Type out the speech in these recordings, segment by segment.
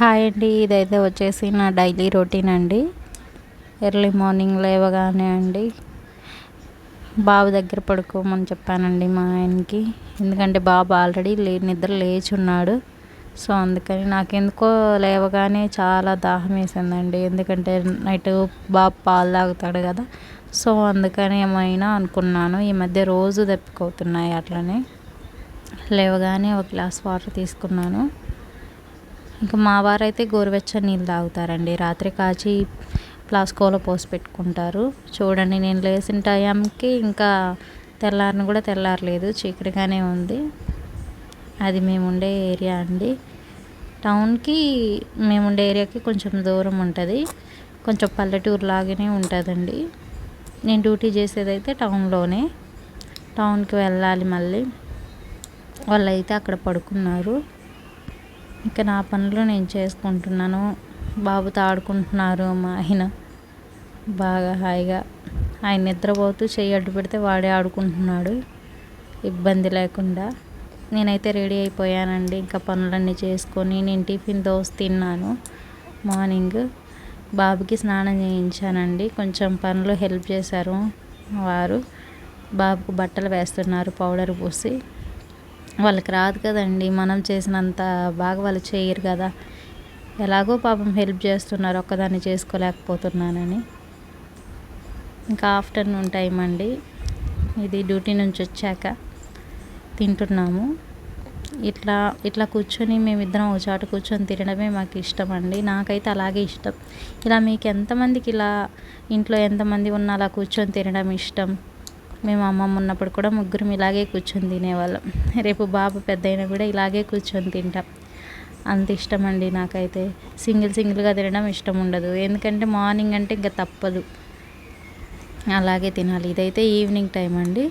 Hi అండి. ఇదైతే వచ్చేసి నా డైలీ రొటీన్ అండి. ఎర్లీ మార్నింగ్ లేవగానే అండి బాబు దగ్గర పడుకోమని చెప్పానండి మా ఆయనకి. ఎందుకంటే బాబు ఆల్రెడీ నిద్ర లేచున్నాడు. సో అందుకని నాకెందుకో లేవగానే చాలా దాహం వేసిందండి. ఎందుకంటే నైట్ బాబు పాలు తాగుతాడు కదా. సో అందుకని ఏమైనా అనుకున్నాను. ఈ మధ్య రోజు దప్పికవుతున్నాయి అట్లనే. లేవగానే ఒక గ్లాస్ వాటర్ తీసుకున్నాను. ఇంకా మా వారైతే గోరువెచ్చని నీళ్ళు తాగుతారండి. రాత్రి కాచి ప్లాస్కోలో పోసి పెట్టుకుంటారు. చూడండి, నేను లేచిన టైంకి ఇంకా తెల్లారిని కూడా తెల్లారలేదు, చీకటిగానే ఉంది. అది మేముండే ఏరియా అండి. టౌన్కి మేముండే ఏరియాకి కొంచెం దూరం ఉంటుంది. కొంచెం పల్లెటూరు లాగానే ఉంటుందండి. నేను డ్యూటీ చేసేదైతే టౌన్లోనే. టౌన్కి వెళ్ళాలి మళ్ళీ. వాళ్ళైతే అక్కడ పడుకున్నారు. ఇంకా నా పనులు నేను చేసుకుంటున్నాను. బాబుతో ఆడుకుంటున్నారు మా ఆయన బాగా హాయిగా. ఆయన నిద్రపోతూ చెయ్యి అడ్డు పెడితే వాడే ఆడుకుంటున్నాడు ఇబ్బంది లేకుండా. నేనైతే రెడీ అయిపోయానండి. ఇంకా పనులన్నీ చేసుకొని నేను టిఫిన్ దోశ తిన్నాను మార్నింగ్. బాబుకి స్నానం చేయించానండి. కొంచెం పనులు హెల్ప్ చేశారు వారు. బాబుకు బట్టలు వేస్తున్నారు పౌడర్ పూసి. వాళ్ళకి రాదు కదండి, మనం చేసినంత బాగా వాళ్ళు చేయరు కదా. ఎలాగో పాపం హెల్ప్ చేస్తున్నారు, ఒక్కదాన్ని చేసుకోలేకపోతున్నానని. ఇంకా ఆఫ్టర్నూన్ టైం అండి. ఇది డ్యూటీ నుంచి వచ్చాక తింటున్నాము. ఇట్లా కూర్చొని మేమిద్దరం ఒక చాటు కూర్చొని తినడమే మాకు ఇష్టం అండి. నాకైతే అలాగే ఇష్టం. ఇలా మీకు ఎంతమందికి ఇలా ఇంట్లో ఎంతమంది ఉన్నా అలా కూర్చొని తినడం ఇష్టం? మేము అమ్మమ్మ ఉన్నప్పుడు కూడా ముగ్గురం ఇలాగే కూర్చొని తినేవాళ్ళం. రేపు బాబు పెద్ద అయినా కూడా ఇలాగే కూర్చొని తింటాం. అంత ఇష్టం అండి నాకైతే. సింగిల్గా తినడం ఇష్టం ఉండదు. ఎందుకంటే మార్నింగ్ అంటే ఇంకా తప్పదు, అలాగే తినాలి. ఇదైతే ఈవినింగ్ టైం అండి.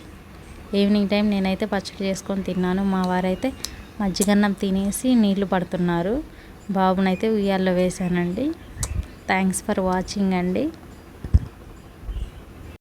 ఈవినింగ్ టైం నేనైతే పచ్చడి చేసుకొని తిన్నాను. మా వారైతే మజ్జిగన్నం తినేసి నీళ్లు పడుతున్నారు. బాబునైతే ఉయ్యాల్లో వేశానండి. థ్యాంక్స్ ఫర్ వాచింగ్ అండి.